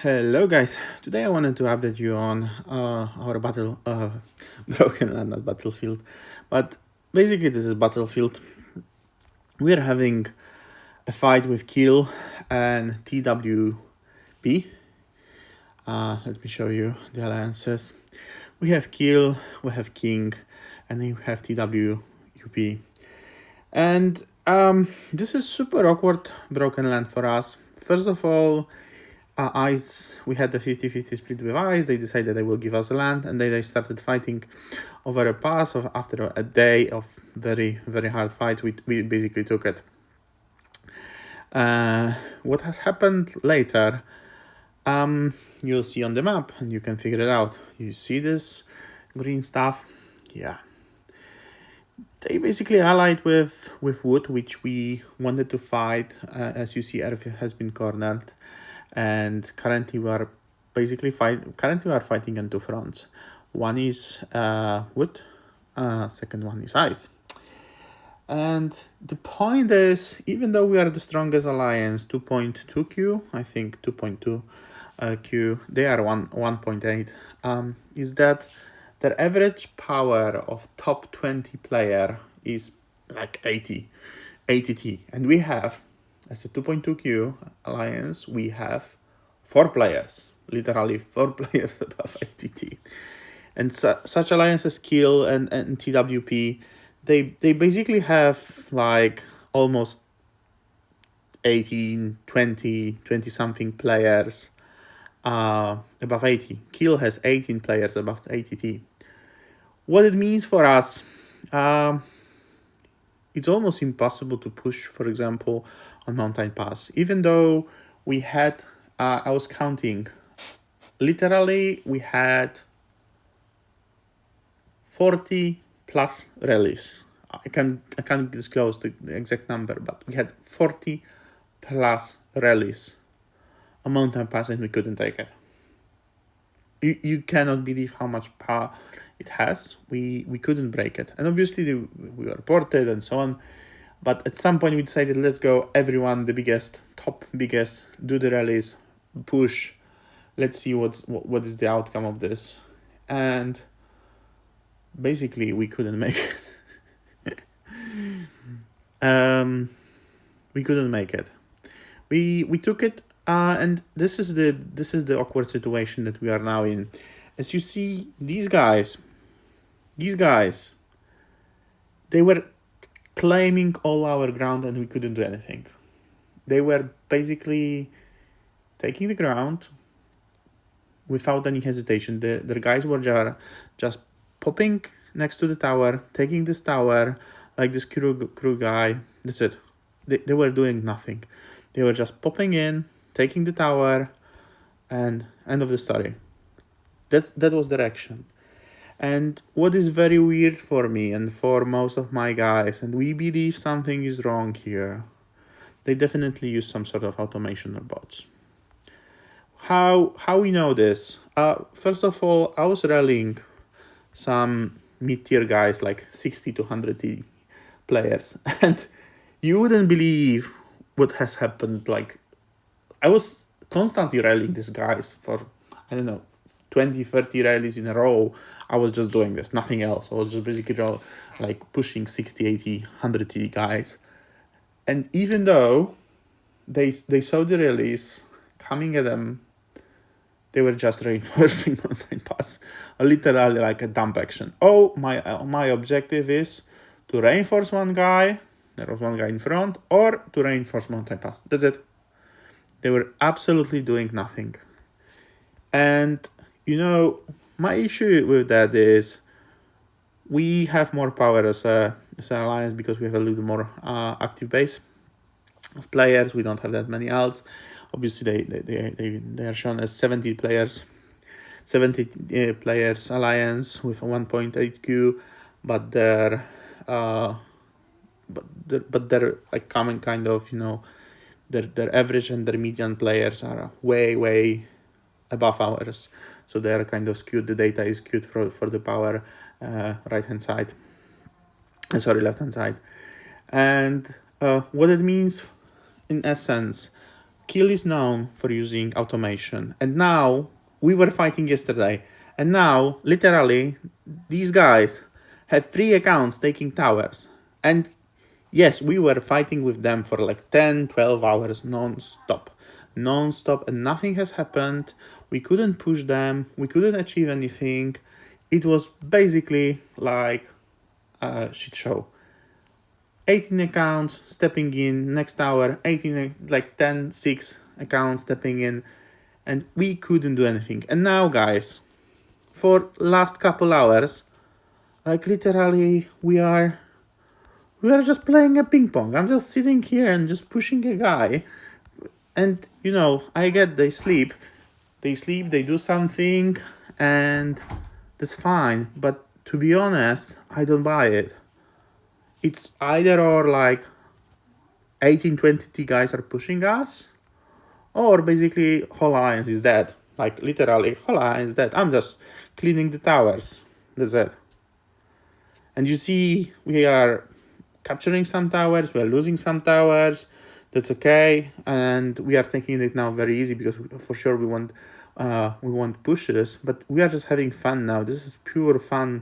Hello guys, today I wanted to update you on our broken land, not battlefield, but basically this is battlefield. We are having a fight with Kill and TWP. Let me show you the alliances. We have Kill, we have King, and then we have TWP. And this is super awkward broken land for us. First of all, Ice, we had the 50-50 split with Ice. They decided they will give us a land, and they started fighting over a pass. After a day of very hard fight, we basically took it. What has happened later, you'll see on the map, and you can figure it out. You see this green stuff? Yeah. They basically allied with Wood, which we wanted to fight. As you see, Earth has been cornered, and currently we are basically fighting on two fronts. One is Wood, second one is Ice. And the point is, even though we are the strongest alliance, 2.2 Q, I think 2.2 Q, they are 1.8, is that their average power of top 20 player is like 80 T. And we have, as a 2.2 Q alliance, we have 4 players, literally 4 players above 80 T. And such alliances, Kill and TWP, they basically have like almost 18, 20 something players above 80. Kill has 18 players above 80 T. What it means for us, it's almost impossible to push, for example, on Mountain Pass. Even though we had, I was counting, literally we had 40 plus rallies. I can't disclose the exact number, but we had 40 plus rallies on Mountain Pass and we couldn't take it. You cannot believe how much power it has. We couldn't break it, and obviously we were ported and so on, but at some point we decided, let's go everyone, the biggest, do the rallies, push, let's see what is the outcome of this. And basically we couldn't make it. We couldn't make it. We took it, and this is the awkward situation that we are now in. As you see, these guys, they were claiming all our ground and we couldn't do anything. They were basically taking the ground without any hesitation. The guys were just popping next to the tower, taking this tower, like this crew guy. That's it. They were doing nothing. They were just popping in, taking the tower, and end of the story. That was their action. And what is very weird for me and for most of my guys, and we believe something is wrong here, they definitely use some sort of automation or bots. How we know this? First of all, I was rallying some mid-tier guys, like 60 to 100 players, and you wouldn't believe what has happened. Like, I was constantly rallying these guys for, I don't know, 20, 30 rallies in a row. I was just doing this, nothing else. I was just basically like pushing 60, 80, 100 guys. And even though they saw the rallies coming at them, they were just reinforcing Mountain Pass. Literally like a dump action. Oh, my objective is to reinforce one guy. There was one guy in front, or to reinforce Mountain Pass. That's it. They were absolutely doing nothing. And, my issue with that is we have more power as an alliance because we have a little more active base of players. We don't have that many alts. Obviously, they are shown as 70 players alliance with 1.8 Q, but they're like common kind of, their average and their median players are way above ours, so they are kind of skewed. The data is skewed for the power left hand side, and what it means in essence, Kill is known for using automation, and now we were fighting yesterday, and now literally these guys have 3 accounts taking towers, and yes, we were fighting with them for like 10-12 hours non-stop, and nothing has happened. We couldn't push them, we couldn't achieve anything. It was basically like a shit show. 18 accounts stepping in next hour, 18, like 10, 6 accounts stepping in, and we couldn't do anything. And now, guys, for last couple hours, like literally we are just playing a ping pong. I'm just sitting here and just pushing a guy, and you know, I get they sleep, they do something, and that's fine. But to be honest, I don't buy it. It's either or, like 18-20 guys are pushing us, or basically whole alliance is dead. Like literally whole alliance is dead. I'm just cleaning the towers. That's it. And you see we are capturing some towers, we are losing some towers. That's okay, and we are taking it now very easy because for sure we want pushes, but we are just having fun now. This is pure fun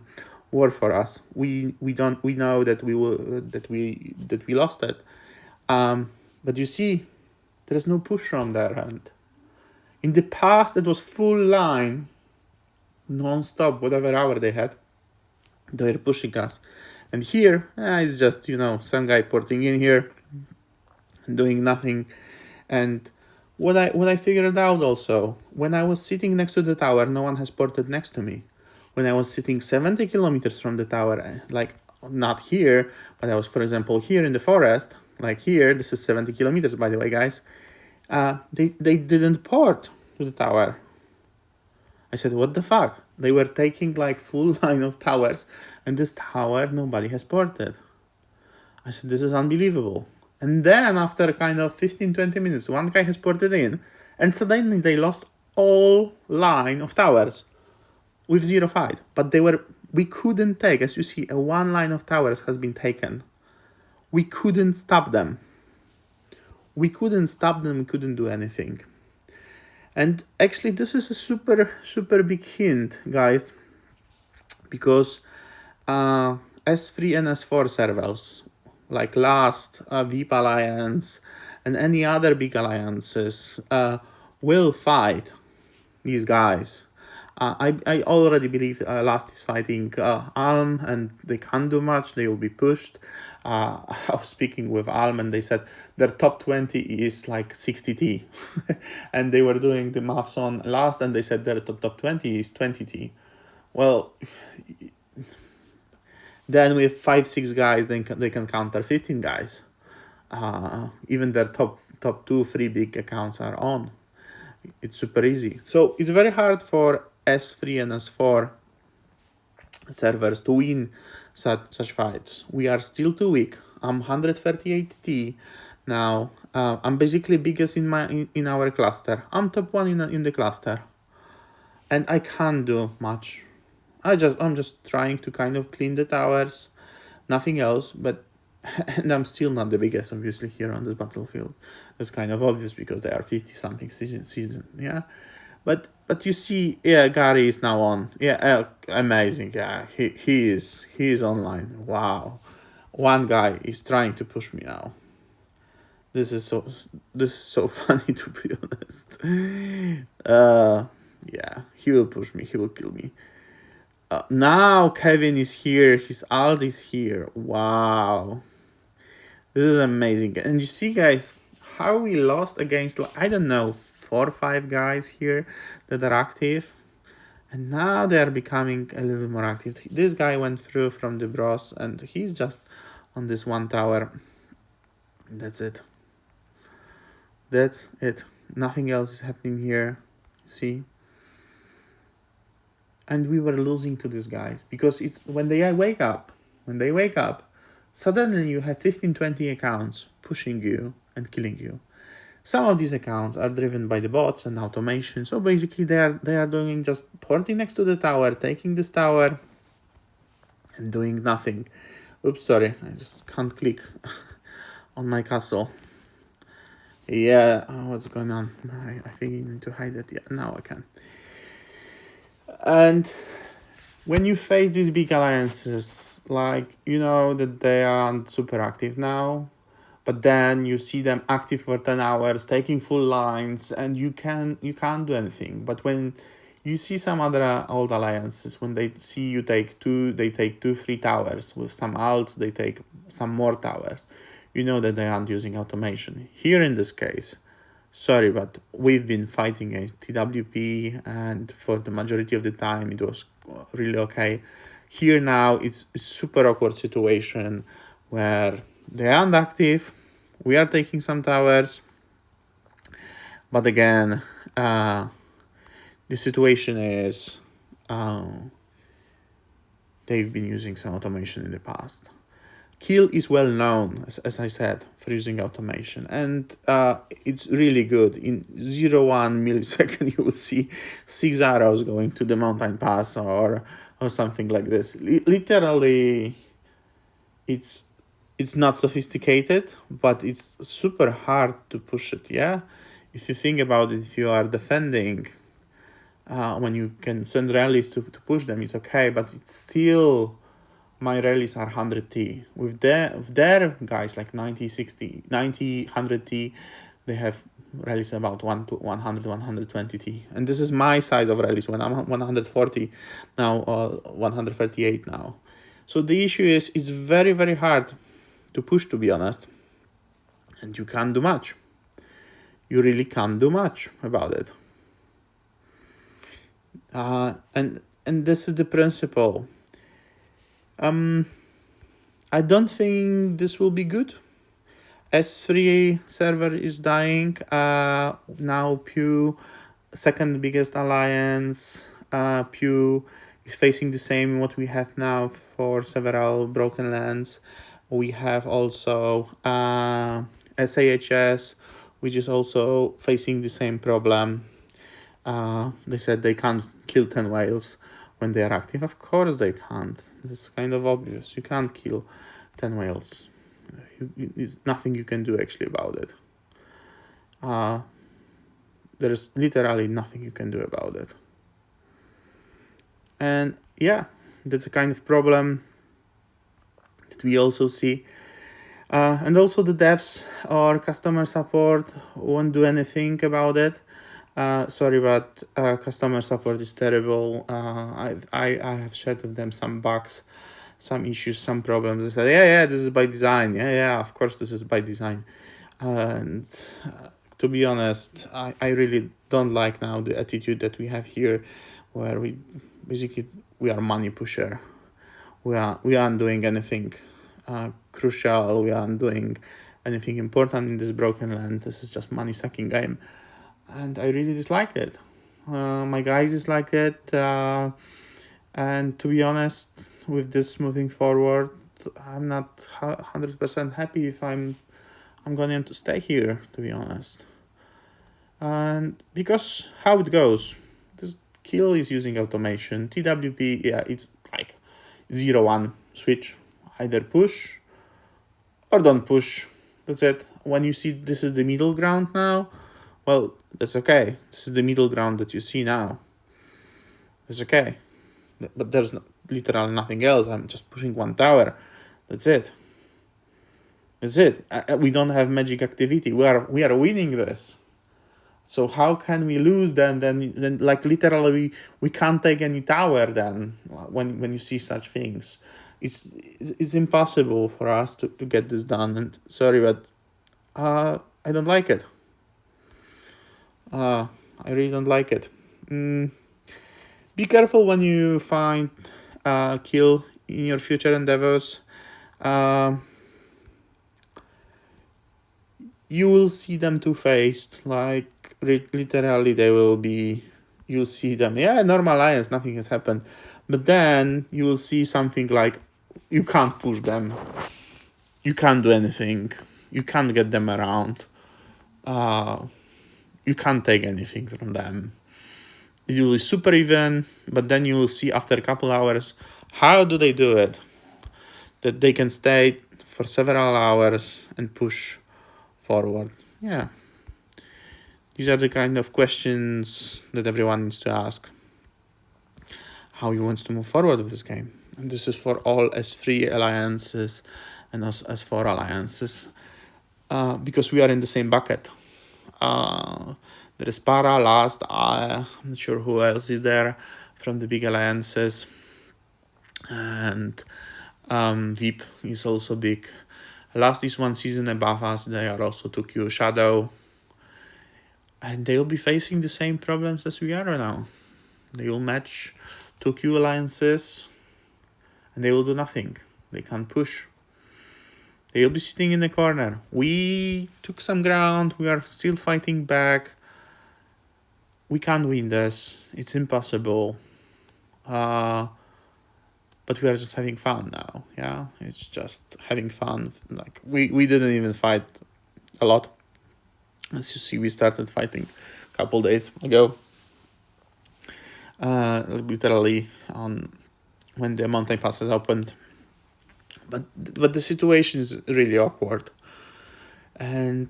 war for us. We know that we lost it, but you see, there is no push from their end. In the past, it was full line, non-stop, whatever hour they had, they were pushing us. And here, it's just, you know, some guy porting in here and doing nothing. And what I figured out also, when I was sitting next to the tower, no one has ported next to me. When I was sitting 70 kilometers from the tower, like not here, but I was, for example, here in the forest, like here, this is 70 kilometers, by the way, guys, they didn't port to the tower. I said, what the fuck? They were taking like full line of towers, and this tower, nobody has ported. I said, this is unbelievable. And then after kind of 15-20 minutes, one guy has ported in, and suddenly they lost all line of towers with 0 fight. But we couldn't take, as you see, a 1 line of towers has been taken. We couldn't stop them. We couldn't do anything. And actually, this is a super big hint, guys, because S3 and S4 servers, like last VIP Alliance and any other big alliances, will fight these guys. I already believe Last is fighting Alm, and they can't do much. They will be pushed. I was speaking with Alm, and they said their top 20 is like 60T. And they were doing the maths on Last, and they said their top 20 is 20T. Well, then with 5-6 guys, they can counter 15 guys. Even their top 2-3 big accounts are on. It's super easy. So it's very hard for S3 and S4 servers to win such fights. We are still too weak. I'm 138T now. I'm basically biggest in our cluster. I'm top 1 in the cluster, and I can't do much. I'm just trying to kind of clean the towers, nothing else. But and I'm still not the biggest, obviously, here on this battlefield. That's kind of obvious because they are 50-something season. Yeah. But you see, yeah, Gary is now on. Yeah, amazing. Yeah, he is online. Wow, one guy is trying to push me now. This is so funny, to be honest. Yeah, he will push me. He will kill me. Now Kevin is here. His alt is here. Wow, this is amazing. And you see, guys, how we lost against, like, I don't know, 4 or 5 guys here that are active, and now they are becoming a little more active. This guy went through from the bros, and he's just on this one tower. That's it. Nothing else is happening here. See? And we were losing to these guys because it's when they wake up, suddenly you have 15-20 accounts pushing you and killing you. Some of these accounts are driven by the bots and automation. So basically they are doing just porting next to the tower, taking this tower and doing nothing. Oops, sorry, I just can't click on my castle. Yeah, what's going on? I think you need to hide it. Yeah, now I can. And when you face these big alliances, like, you know that they aren't super active now, but then you see them active for 10 hours, taking full lines, and you can't do anything. But when you see some other old alliances, when they see you take two, 3 towers. With some alts, they take some more towers. You know that they aren't using automation. Here in this case, sorry, but we've been fighting against TWP, and for the majority of the time it was really okay. Here now it's a super awkward situation where they aren't active, we are taking some towers, but again, the situation is they've been using some automation in the past. Kill is well known, as I said, for using automation, and it's really good. In 0.1 millisecond, you will see 6 arrows going to the mountain pass or something like this. Literally, it's not sophisticated, but it's super hard to push it. Yeah, if you think about it, if you are defending, when you can send rallies to push them, it's okay, but it's still. My rallies are 100T. With their guys like 90, 60, 90, 100T, they have rallies about 100, 120T. And this is my size of rallies when I'm 140 now, 138 now. So the issue is it's very, very hard to push, to be honest. And you can't do much. You really can't do much about it. And this is the principle. I don't think this will be good. S3 server is dying. Now Pew, second biggest alliance, Pew is facing the same what we have now for several broken lands. We have also SAHS, which is also facing the same problem. They said they can't kill 10 whales when they are active. Of course they can't. It's kind of obvious. You can't kill 10 whales. There's nothing you can do actually about it. There's literally nothing you can do about it. And yeah, that's a kind of problem that we also see. And also the devs or customer support won't do anything about it. Sorry, but customer support is terrible. I have shared with them some bugs, some issues, some problems. They said, yeah, this is by design. Yeah, of course this is by design. And to be honest, I really don't like now the attitude that we have here, where we are money pusher. We aren't doing anything crucial. We aren't doing anything important in this broken land. This is just money sucking game. And I really dislike it. My guys dislike it. And to be honest, with this moving forward, I'm not 100% happy if I'm going to stay here, to be honest. And because how it goes, this kill is using automation. TWP, yeah, it's like 0-1 switch. Either push or don't push. That's it. When you see this is the middle ground now, well, that's okay. This is the middle ground that you see now. It's okay. But there's literally nothing else. I'm just pushing one tower. That's it. That's it. We don't have magic activity. We are winning this. So how can we lose then? Then like literally we can't take any tower then when you see such things. It's impossible for us to get this done. And sorry, but I don't like it. I really don't like it. Be careful when you find kill in your future endeavors. You will see them two-faced, like literally they will be, you'll see them, yeah, normal alliance, nothing has happened. But then you will see something like you can't push them. You can't do anything. You can't get them around. You can't take anything from them. It will be super even, but then you will see after a couple hours, how do they do it? That they can stay for several hours and push forward. Yeah. These are the kind of questions that everyone needs to ask. How you want to move forward with this game. And this is for all S3 alliances and S4 alliances. Because we are in the same bucket. There is Para, Last, I'm not sure who else is there from the big alliances. And VIP is also big. Last is one season above us. They are also 2Q Shadow. And they will be facing the same problems as we are now. They will match 2Q alliances and they will do nothing. They can't push. They will be sitting in the corner. We took some ground. We are still fighting back. We can't win this. It's impossible. But we are just having fun now. Yeah, it's just having fun. Like we didn't even fight a lot. As you see, we started fighting a couple days ago. Literally on when the mountain passes opened. But the situation is really awkward. And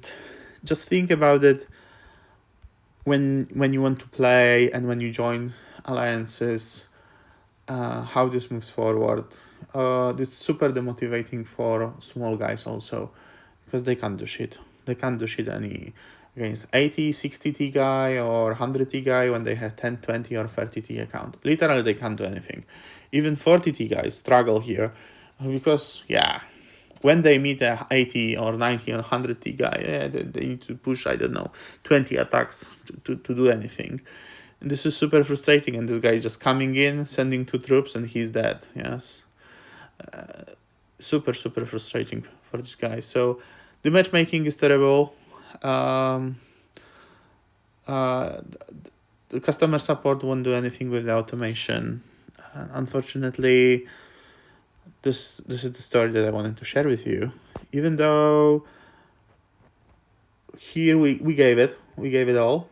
just think about it when you want to play and when you join alliances, how this moves forward. This is super demotivating for small guys also, because they can't do shit. They can't do shit any against 80, 60 T guy or 100 T guy when they have 10, 20 or 30 T account. Literally, they can't do anything. Even 40 T guys struggle here because, when they meet a 80 or 90 or 100 T guy, they need to push, 20 attacks to do anything. And this is super frustrating, and this guy is just coming in, sending 2 troops, and he's dead, yes. Super frustrating for this guy. So the matchmaking is terrible. The customer support won't do anything with the automation. Unfortunately, this is the story that I wanted to share with you. Even though here we gave it all.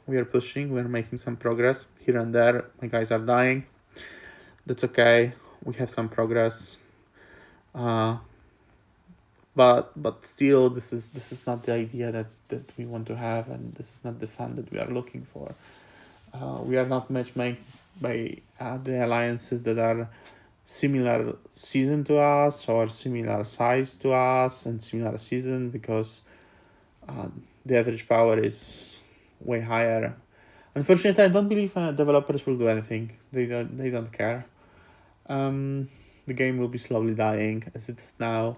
We are pushing, we are making some progress here and there. My guys are dying. That's okay. We have some progress. But still, this is not the idea that we want to have, and this is not the fun that we are looking for. We are not matchmade by the alliances that are similar season to us or similar size to us and similar season, because the average power is way higher. Unfortunately, I don't believe developers will do anything. They don't care. The game will be slowly dying as it is now.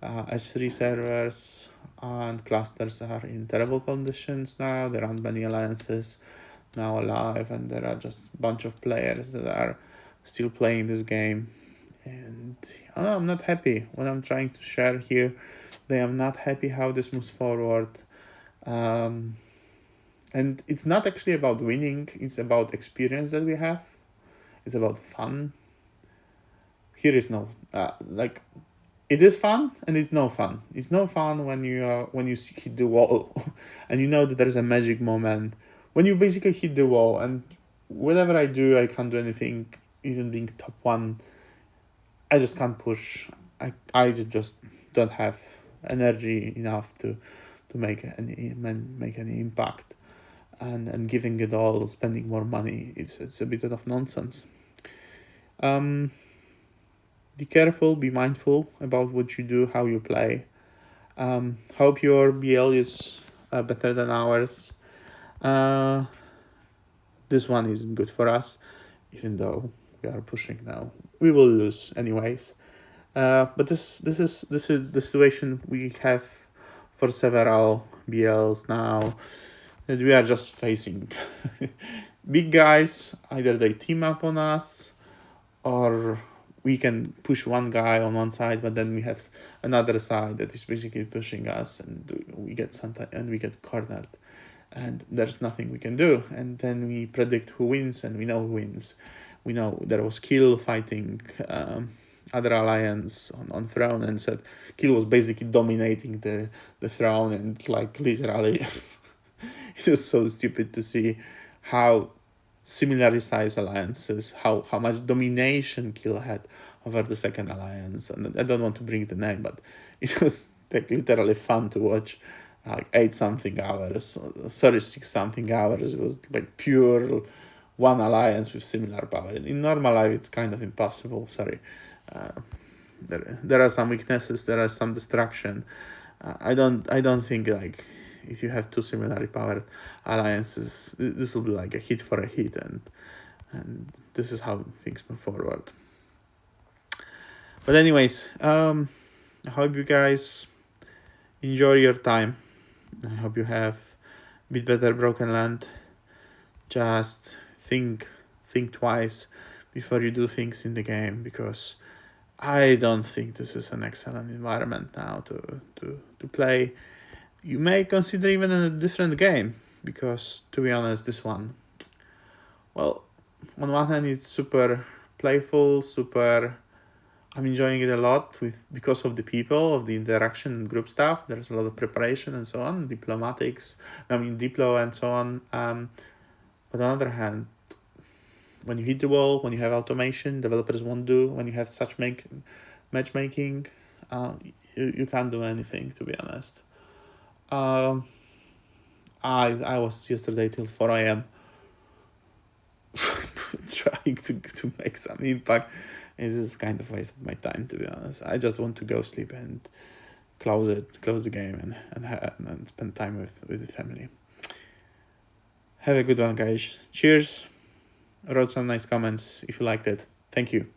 S3 servers and clusters are in terrible conditions now. There aren't many alliances now alive, and there are just a bunch of players that are still playing this game. And I'm not happy what I'm trying to share here. They are not happy how this moves forward. And it's not actually about winning. It's about experience that we have. It's about fun. Here is no it is fun and it's no fun. It's no fun when you hit the wall and you know that there is a magic moment when you basically hit the wall, and whatever I do, I can't do anything. Even being top 1, I just can't push. I just don't have energy enough to make any impact, and giving it all, spending more money, it's a bit of nonsense. Be careful, be mindful about what you do, how you play. Hope your BL is better than ours. This one isn't good for us, even though we are pushing now. We will lose anyways. But this is the situation we have for several BLs now, that we are just facing. Big guys, either they team up on us, or we can push one guy on one side, but then we have another side that is basically pushing us, and we get cornered, and there's nothing we can do. And then we predict who wins, and we know who wins. We know there was Kill fighting other alliance on throne, and said Kill was basically dominating the throne, and literally it was so stupid to see how similarly sized alliances, how much domination Kill had over the second alliance. And I don't want to bring the name, but it was literally fun to watch. like 8 something hours, 36 something hours. It was like pure one alliance with similar power. In normal life, it's kind of impossible. Sorry. There are some weaknesses. There are some destruction. I don't think like if you have two similarly powered alliances, this will be like a hit for a hit, and this is how things move forward. But anyways, I hope you guys enjoy your time. I hope you have a bit better Broken Land. Just think twice before you do things in the game, because I don't think this is an excellent environment now to play. You may consider even a different game, because to be honest, this one, well, on one hand it's super playful, I'm enjoying it a lot because of the people, of the interaction and group stuff. There's a lot of preparation and so on, Diplo and so on. But on the other hand, when you hit the wall, when you have automation, developers won't do. When you have such matchmaking, you can't do anything, to be honest. I was yesterday till 4 a.m. trying to make some impact. It is kind of a waste of my time, to be honest. I just want to go sleep and close the game and spend time with the family. Have a good one, guys. Cheers. Wrote some nice comments if you liked it. Thank you.